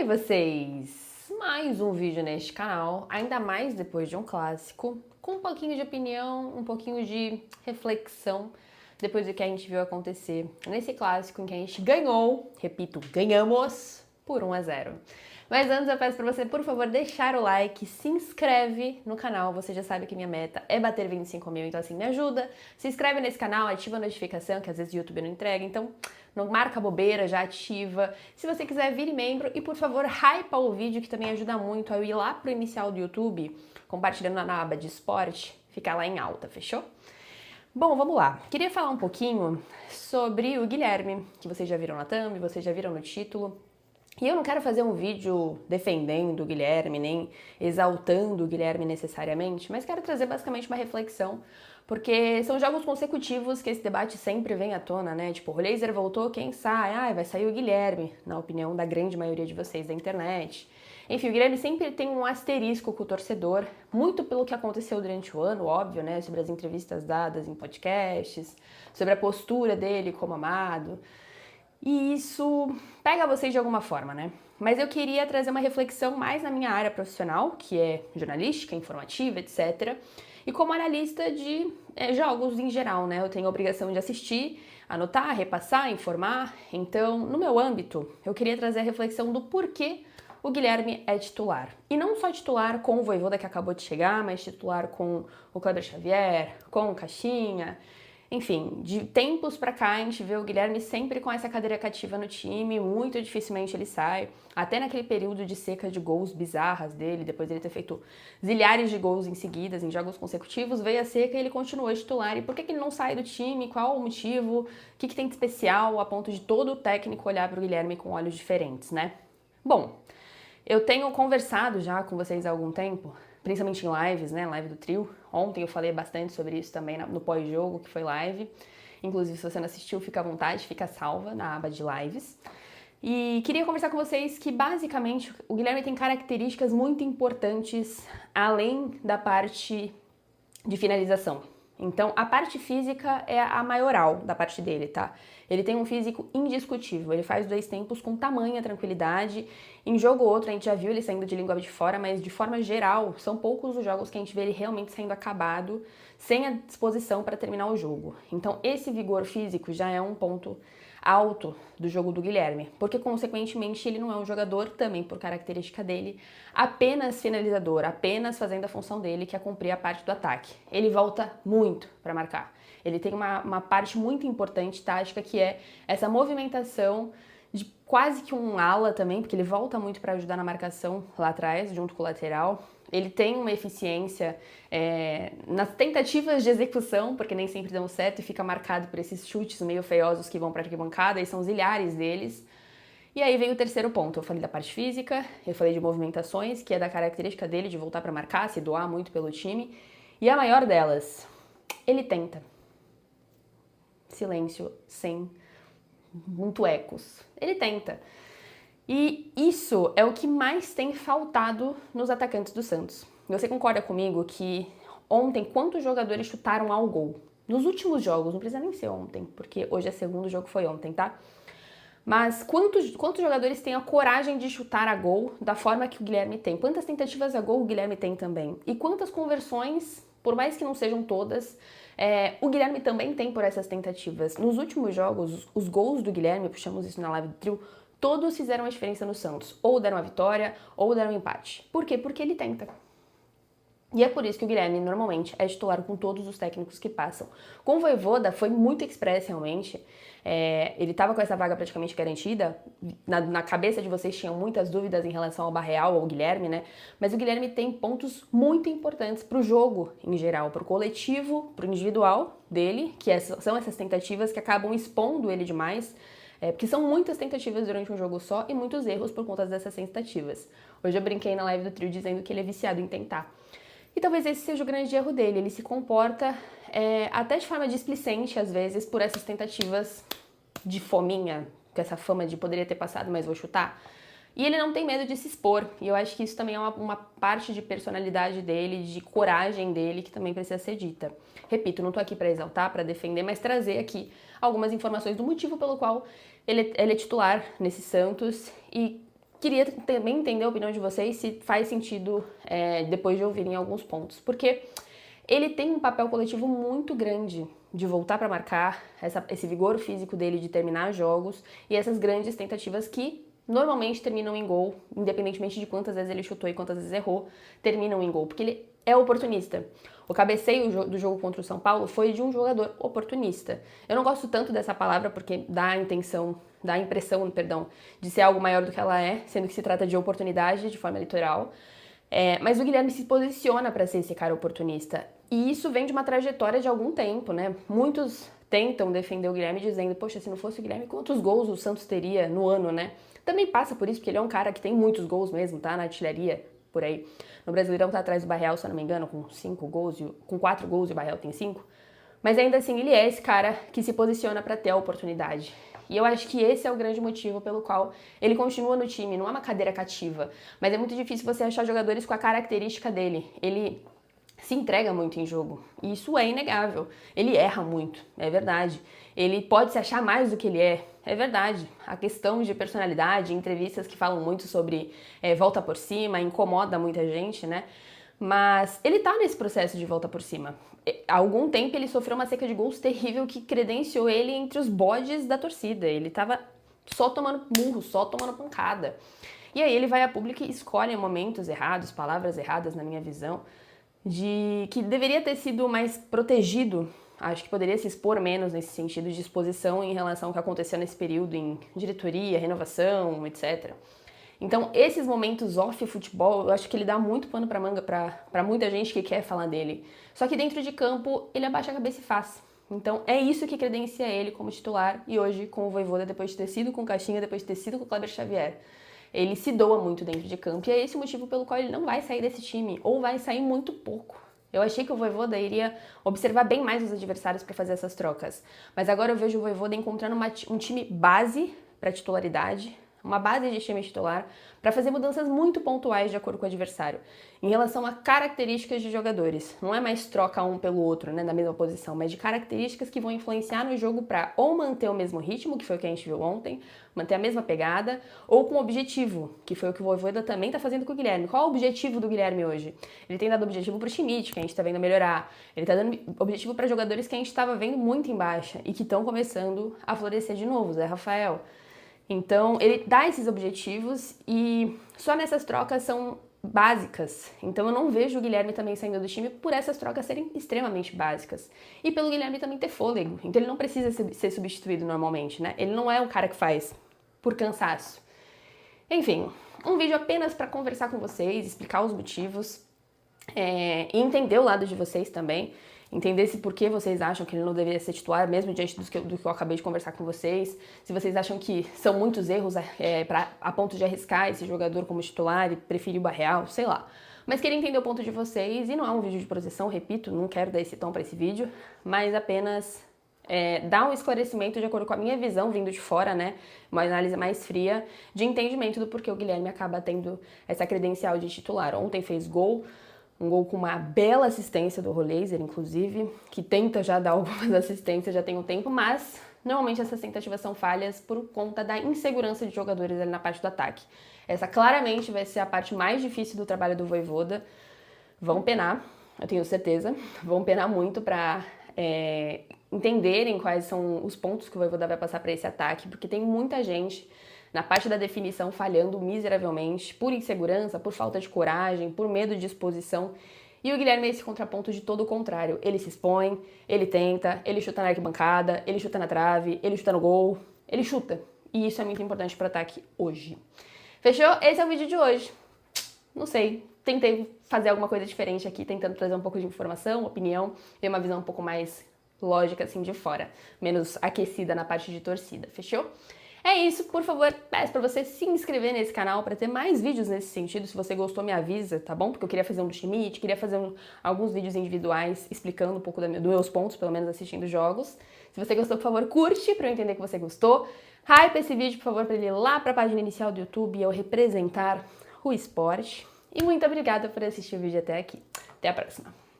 aí vocês, mais um vídeo neste canal, ainda mais depois de um clássico, com um pouquinho de opinião, um pouquinho de reflexão, depois do que a gente viu acontecer nesse clássico em que a gente ganhou, repito, ganhamos por 1-0. Mas antes eu peço pra você, por favor, deixar o like, se inscreve no canal, você já sabe que minha meta é bater 25 mil, então assim, me ajuda. Se inscreve nesse canal, ativa a notificação, que às vezes o YouTube não entrega, então não marca bobeira, já ativa. Se você quiser, vire membro e, por favor, hypa o vídeo, que também ajuda muito a eu ir lá pro inicial do YouTube, compartilhando na aba de esporte, ficar lá em alta, fechou? Bom, vamos lá. Queria falar um pouquinho sobre o Guilherme, que vocês já viram na thumb, vocês já viram no título. E eu não quero fazer um vídeo defendendo o Guilherme, nem exaltando o Guilherme necessariamente, mas quero trazer basicamente uma reflexão, porque são jogos consecutivos que esse debate sempre vem à tona, né? Tipo, o Laser voltou, quem sai? Ah, vai sair o Guilherme, na opinião da grande maioria de vocês da internet. Enfim, o Guilherme sempre tem um asterisco com o torcedor, muito pelo que aconteceu durante o ano, óbvio, né? Sobre as entrevistas dadas em podcasts, sobre a postura dele como amado. E isso pega vocês de alguma forma, né? Mas eu queria trazer uma reflexão mais na minha área profissional, que é jornalística, informativa, etc. E como analista de jogos em geral, né? Eu tenho a obrigação de assistir, anotar, repassar, informar. Então, no meu âmbito, eu queria trazer a reflexão do porquê o Guilherme é titular. E não só titular com o Vojvoda que acabou de chegar, mas titular com o Kleber Xavier, com o Caixinha. Enfim, de tempos pra cá a gente vê o Guilherme sempre com essa cadeira cativa no time, muito dificilmente ele sai. Até naquele período de seca de gols bizarras dele, depois de ele ter feito zilhares de gols em seguidas, em jogos consecutivos, veio a seca e ele continuou titular. E por que ele não sai do time? Qual o motivo? O que tem de especial a ponto de todo o técnico olhar pro Guilherme com olhos diferentes, né? Bom, eu tenho conversado já com vocês há algum tempo, principalmente em lives, né, live do trio. Ontem eu falei bastante sobre isso também no pós-jogo, que foi live. Inclusive, se você não assistiu, fica à vontade, fica salva na aba de lives. E queria conversar com vocês que, basicamente, o Guilherme tem características muito importantes, além da parte de finalização. Então, a parte física é a maioral da parte dele, tá? Ele tem um físico indiscutível, ele faz 2 tempos com tamanha tranquilidade. Em jogo ou outro, a gente já viu ele saindo de língua de fora, mas de forma geral, são poucos os jogos que a gente vê ele realmente saindo acabado, sem a disposição para terminar o jogo. Então, esse vigor físico já é um ponto alto do jogo do Guilherme, porque consequentemente ele não é um jogador, também por característica dele, apenas finalizador, apenas fazendo a função dele, que é cumprir a parte do ataque. Ele volta muito para marcar. Ele tem uma parte muito importante, tática, que é essa movimentação de quase que um ala também, porque ele volta muito para ajudar na marcação lá atrás, junto com o lateral. Ele tem uma eficiência nas tentativas de execução, porque nem sempre dão certo e fica marcado por esses chutes meio feiosos que vão para a arquibancada, e são zilhares deles. E aí vem o terceiro ponto. Eu falei da parte física, eu falei de movimentações, que é da característica dele de voltar para marcar, se doar muito pelo time. E a maior delas, ele tenta. Silêncio, sem muito ecos. Ele tenta. E isso é o que mais tem faltado nos atacantes do Santos. Você concorda comigo que ontem, quantos jogadores chutaram ao gol? Nos últimos jogos, não precisa nem ser ontem, porque hoje é segundo, o jogo foi ontem, tá? Mas quantos jogadores têm a coragem de chutar a gol da forma que o Guilherme tem? Quantas tentativas a gol o Guilherme tem também? E quantas conversões, por mais que não sejam todas, o Guilherme também tem por essas tentativas? Nos últimos jogos, os gols do Guilherme, puxamos isso na live do trio, todos fizeram a diferença no Santos. Ou deram a vitória, ou deram um empate. Por quê? Porque ele tenta. E é por isso que o Guilherme, normalmente, é titular com todos os técnicos que passam. Com o Vojvoda, foi muito expresso, realmente. Ele estava com essa vaga praticamente garantida. Na cabeça de vocês tinham muitas dúvidas em relação ao Barreal ou ao Guilherme, né? Mas o Guilherme tem pontos muito importantes para o jogo, em geral. Para o coletivo, para o individual dele, que são essas tentativas que acabam expondo ele demais. Porque são muitas tentativas durante um jogo só e muitos erros por conta dessas tentativas. Hoje eu brinquei na live do trio dizendo que ele é viciado em tentar. E talvez esse seja o grande erro dele. Ele se comporta até de forma displicente, às vezes, por essas tentativas de fominha, com essa fama de poderia ter passado, mas vou chutar. E ele não tem medo de se expor. E eu acho que isso também é uma parte de personalidade dele, de coragem dele, que também precisa ser dita. Repito, não tô aqui para exaltar, para defender, mas trazer aqui algumas informações do motivo pelo qual ele é titular nesse Santos e queria também entender a opinião de vocês, se faz sentido depois de ouvirem alguns pontos. Porque ele tem um papel coletivo muito grande de voltar para marcar, esse vigor físico dele de terminar jogos e essas grandes tentativas que normalmente terminam em gol, independentemente de quantas vezes ele chutou e quantas vezes errou, terminam em gol, porque ele é oportunista. O cabeceio do jogo contra o São Paulo foi de um jogador oportunista. Eu não gosto tanto dessa palavra porque dá a impressão, de ser algo maior do que ela é, sendo que se trata de oportunidade de forma literal. Mas o Guilherme se posiciona para ser esse cara oportunista. E isso vem de uma trajetória de algum tempo, né? Muitos tentam defender o Guilherme dizendo, poxa, se não fosse o Guilherme, quantos gols o Santos teria no ano, né? Também passa por isso, porque ele é um cara que tem muitos gols mesmo, tá? Na artilharia, por aí. No Brasileirão tá atrás do Barreal, se eu não me engano, com 4 gols e o Barreal tem 5. Mas ainda assim, ele é esse cara que se posiciona para ter a oportunidade. E eu acho que esse é o grande motivo pelo qual ele continua no time. Não é uma cadeira cativa, mas é muito difícil você achar jogadores com a característica dele. Ele se entrega muito em jogo, e isso é inegável. Ele erra muito, é verdade. Ele pode se achar mais do que ele é verdade. A questão de personalidade, entrevistas que falam muito sobre volta por cima, incomoda muita gente, né? Mas ele tá nesse processo de volta por cima. Há algum tempo ele sofreu uma seca de gols terrível que credenciou ele entre os bodes da torcida. Ele tava só tomando murro, só tomando pancada. E aí ele vai a público e escolhe momentos errados, palavras erradas na minha visão, de que deveria ter sido mais protegido. Acho que poderia se expor menos nesse sentido de exposição em relação ao que aconteceu nesse período em diretoria, renovação, etc. Então, esses momentos off-futebol, eu acho que ele dá muito pano pra manga pra muita gente que quer falar dele. Só que dentro de campo, ele abaixa a cabeça e faz. Então, é isso que credencia ele como titular e hoje com o Vojvoda, depois de ter sido com o Caixinha, depois de ter sido com o Kleber Xavier. Ele se doa muito dentro de campo e é esse o motivo pelo qual ele não vai sair desse time, ou vai sair muito pouco. Eu achei que o Vojvoda iria observar bem mais os adversários para fazer essas trocas, mas agora eu vejo o Vojvoda encontrando um time base para titularidade, uma base de time titular, para fazer mudanças muito pontuais de acordo com o adversário, em relação a características de jogadores. Não é mais troca um pelo outro, né, na mesma posição, mas de características que vão influenciar no jogo para ou manter o mesmo ritmo, que foi o que a gente viu ontem, manter a mesma pegada, ou com objetivo, que foi o que o Vojvoda também está fazendo com o Guilherme. Qual é o objetivo do Guilherme hoje? Ele tem dado objetivo para o Schmidt, que a gente está vendo melhorar. Ele está dando objetivo para jogadores que a gente estava vendo muito em baixa e que estão começando a florescer de novo, Zé Rafael. Então, ele dá esses objetivos e só nessas trocas são básicas. Então, eu não vejo o Guilherme também saindo do time por essas trocas serem extremamente básicas. E pelo Guilherme também ter fôlego. Então, ele não precisa ser substituído normalmente, né? Ele não é o cara que faz por cansaço. Enfim, um vídeo apenas para conversar com vocês, explicar os motivos e entender o lado de vocês também. Entender se por que vocês acham que ele não deveria ser titular, mesmo diante do que eu acabei de conversar com vocês. Se vocês acham que são muitos erros a ponto de arriscar esse jogador como titular e preferir o Barreal, sei lá. Mas queria entender o ponto de vocês, e não é um vídeo de proteção, repito, não quero dar esse tom para esse vídeo, mas apenas dar um esclarecimento de acordo com a minha visão, vindo de fora, né? Uma análise mais fria, de entendimento do porquê o Guilherme acaba tendo essa credencial de titular. Ontem fez gol, um gol com uma bela assistência do Roleiser, inclusive, que tenta já dar algumas assistências já tem um tempo, mas normalmente essas tentativas são falhas por conta da insegurança de jogadores ali na parte do ataque. Essa claramente vai ser a parte mais difícil do trabalho do Vojvoda. Vão penar, eu tenho certeza, vão penar muito para entenderem quais são os pontos que o Vojvoda vai passar para esse ataque, porque tem muita gente na parte da definição falhando miseravelmente, por insegurança, por falta de coragem, por medo de exposição. E o Guilherme é esse contraponto de todo o contrário. Ele se expõe, ele tenta, ele chuta na arquibancada, ele chuta na trave, ele chuta no gol, ele chuta. E isso é muito importante para o ataque hoje. Fechou? Esse é o vídeo de hoje. Não sei, tentei fazer alguma coisa diferente aqui, tentando trazer um pouco de informação, opinião, e uma visão um pouco mais lógica assim de fora, menos aquecida na parte de torcida. Fechou? É isso, por favor, peço pra você se inscrever nesse canal para ter mais vídeos nesse sentido. Se você gostou, me avisa, tá bom? Porque eu queria fazer um do Schmidt, queria fazer alguns vídeos individuais explicando um pouco dos meus pontos, pelo menos assistindo jogos. Se você gostou, por favor, curte pra eu entender que você gostou. Hype esse vídeo, por favor, pra ele ir lá pra página inicial do YouTube e eu representar o esporte. E muito obrigada por assistir o vídeo até aqui. Até a próxima.